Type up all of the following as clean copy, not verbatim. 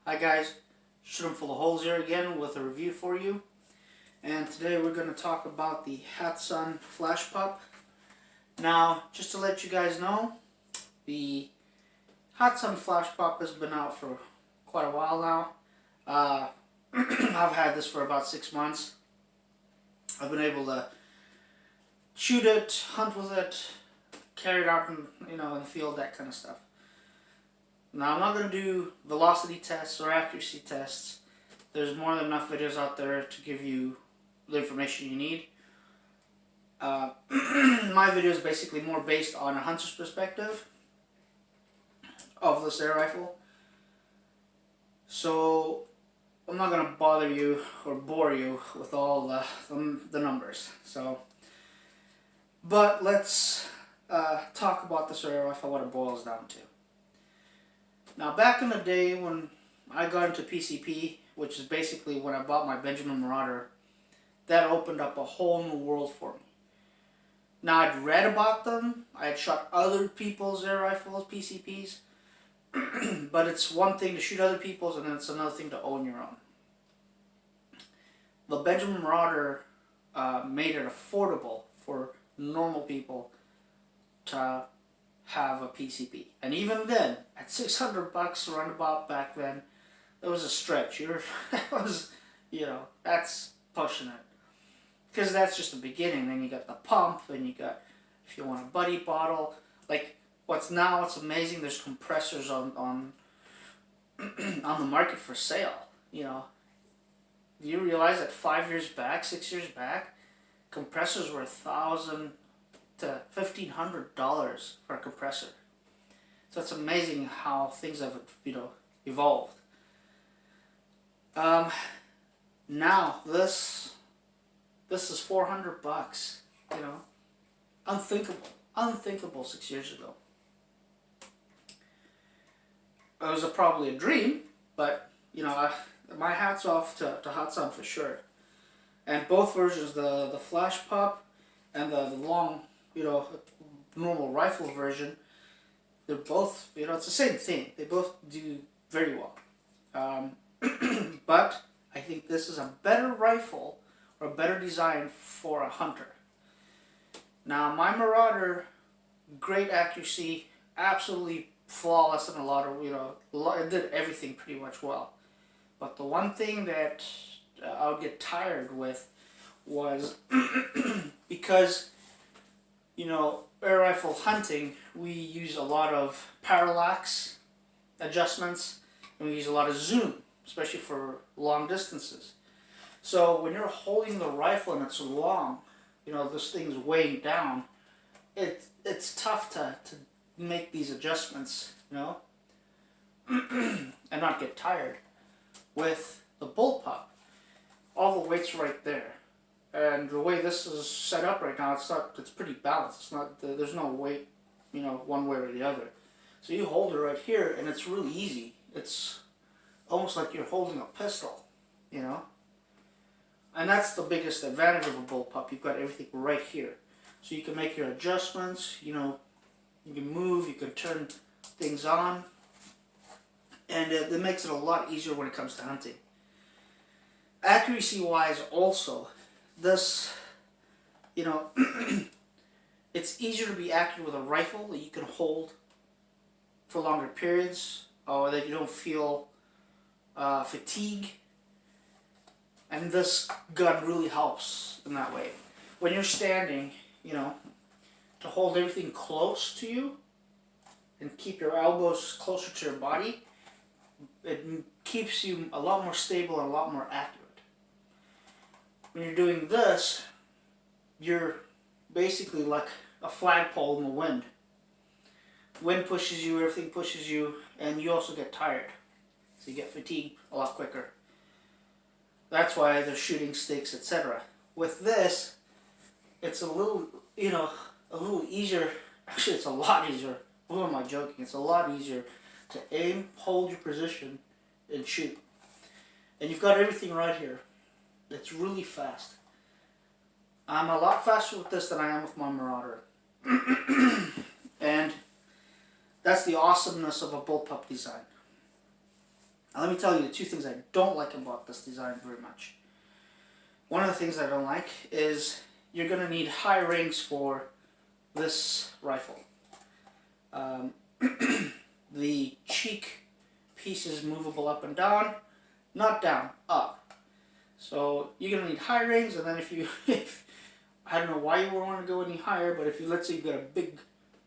Hi guys, Shroom full of holes here again with a review for you. And today we're going to talk about the Hatsan flashpup. Now, just to let you guys know, the Hatsan flashpup has been out for quite a while now. I've had this for about 6 months. I've been able to shoot it, hunt with it, carry it out in the field, that kind of stuff. Now, I'm not going to do velocity tests or accuracy tests. There's more than enough videos out there to give you the information you need. My video is basically more based on a hunter's perspective of this air rifle. So, I'm not going to bother you or bore you with all the numbers. But let's talk about this air rifle, what it boils down to. Now, back in the day when I got into PCP, which is basically when I bought my Benjamin Marauder, that opened up a whole new world for me. Now, I'd read about them, I had shot other people's air rifles, PCPs, but it's one thing to shoot other people's and then it's another thing to own your own. The Benjamin Marauder made it affordable for normal people to have a PCP. And even then, at $600 roundabout back then, it was a stretch. That's pushing it. Because that's just the beginning. Then you got the pump, then you got, if you want a buddy bottle. Like, what's amazing, there's compressors on the market for sale. Do you realize that 5 years back, 6 years back, compressors were $1,000 to $1,500 for a compressor. So it's amazing how things have evolved. Now this is $400. Unthinkable 6 years ago. It was probably a dream, but my hat's off to Hatsan for sure. And both versions, the flash pup and the long, normal rifle version, they're both, it's the same thing. They both do very well. But I think this is a better rifle or a better design for a hunter. Now, my Marauder, great accuracy, absolutely flawless in a lot of, it did everything pretty much well. But the one thing that I would get tired with was because air rifle hunting, we use a lot of parallax adjustments and we use a lot of zoom, especially for long distances. So when you're holding the rifle and it's long, this thing's weighing down, it's tough to make these adjustments, and not get tired. With the bullpup, all the weight's right there. And the way this is set up right now, it's pretty balanced. It's not, there's no weight, one way or the other. So you hold it right here and it's really easy. It's almost like you're holding a pistol, And that's the biggest advantage of a bullpup. You've got everything right here. So you can make your adjustments, you can move, you can turn things on. And it makes it a lot easier when it comes to hunting. Accuracy-wise also, this, it's easier to be accurate with a rifle that you can hold for longer periods, or that you don't feel fatigue. And this gun really helps in that way. When you're standing, to hold everything close to you and keep your elbows closer to your body, it keeps you a lot more stable and a lot more accurate. When you're doing this, you're basically like a flagpole in the wind. Wind pushes you, everything pushes you, and you also get tired. So you get fatigued a lot quicker. That's why they're shooting sticks, etc. With this, it's a little, a little easier. Actually, it's a lot easier. Who am I joking? It's a lot easier to aim, hold your position, and shoot. And you've got everything right here. It's really fast. I'm a lot faster with this than I am with my Marauder. And that's the awesomeness of a bullpup design. I let me tell you the two things I don't like about this design very much. One of the things I don't like is you're going to need high rings for this rifle. The cheek piece is movable up and down, not down, up. So you're going to need high rings, and then if I don't know why you would want to go any higher, but if you, let's say you've got a big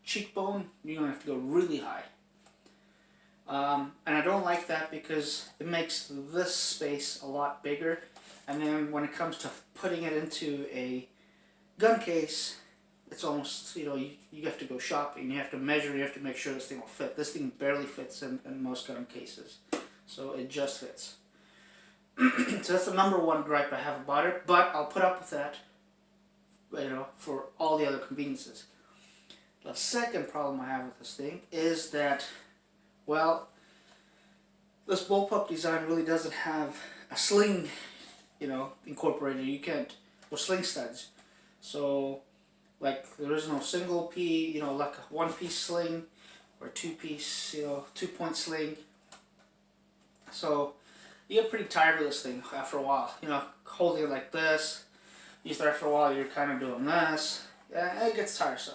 cheekbone, you're going to have to go really high. And I don't like that because it makes this space a lot bigger, and then when it comes to putting it into a gun case, it's almost, you know, you have to go shopping, you have to measure, you have to make sure this thing will fit. This thing barely fits in most gun cases, so it just fits. So that's the number one gripe I have about it, but I'll put up with that, you know, for all the other conveniences. The second problem I have with this thing is that, well, this bullpup design really doesn't have a sling, you know, incorporated. You can't, or sling studs. So, like, there is no single piece, you know, like a one-piece sling or a two-piece, you know, two-point sling. So, you get pretty tired of this thing after a while. You know, holding it like this. You start after a while, you're kind of doing this. Yeah, it gets tiresome.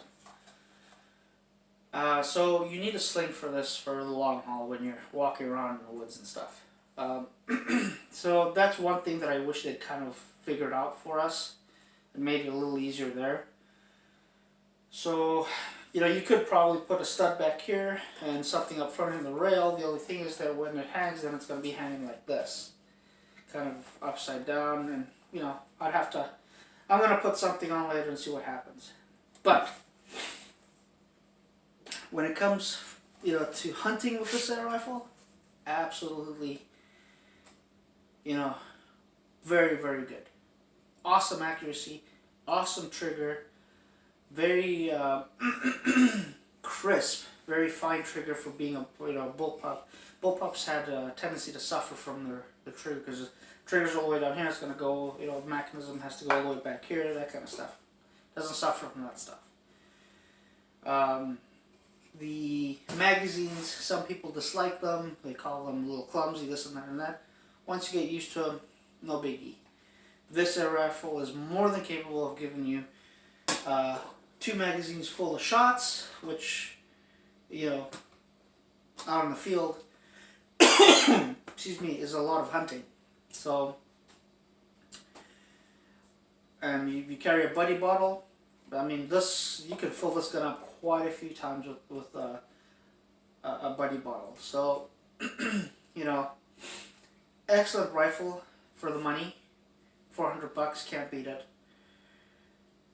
So you need a sling for this for the long haul when you're walking around in the woods and stuff. So that's one thing that I wish they'd kind of figured out for us and made it a little easier there. So, you know, you could probably put a stud back here and something up front in the rail. The only thing is that when it hangs, then it's going to be hanging like this. Kind of upside down, and, you know, I'm going to put something on later and see what happens. But when it comes, you know, to hunting with this air rifle, absolutely, you know, very, very good. Awesome accuracy, awesome trigger, very crisp, very fine trigger for being a, you know, bullpup. Bullpups had a tendency to suffer from their trigger because the trigger's all the way down here. It's going to go, you know, the mechanism has to go all the way back here, that kind of stuff. Doesn't suffer from that stuff. The magazines, some people dislike them. They call them a little clumsy, this and that and that. Once you get used to them, no biggie. This air rifle is more than capable of giving you 2 magazines full of shots, which, you know, out in the field, excuse me, is a lot of hunting. So, and you carry a buddy bottle. I mean, this, you can fill this gun up quite a few times with a buddy bottle. So, you know, excellent rifle for the money. $400, can't beat it.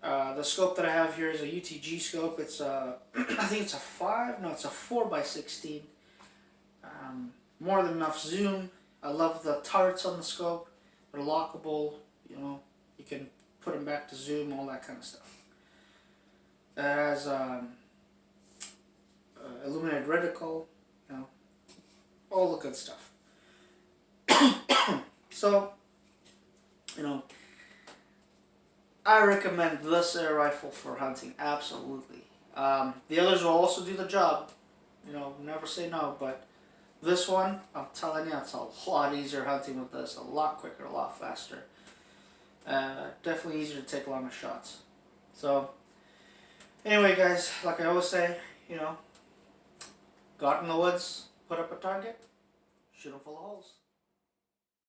The scope that I have here is a UTG scope. It's a, I think it's a 4x16. More than enough zoom. I love the turrets on the scope. They're lockable. You know, you can put them back to zoom, all that kind of stuff. It has illuminated reticle, you know, all the good stuff. So, you know, I recommend this air rifle for hunting, absolutely. The others will also do the job, you know, never say no, but this one, I'm telling you, it's a lot easier hunting with this, a lot quicker, a lot faster. Definitely easier to take longer shots. So, anyway guys, like I always say, you know, go out in the woods, put up a target, shoot them full of holes.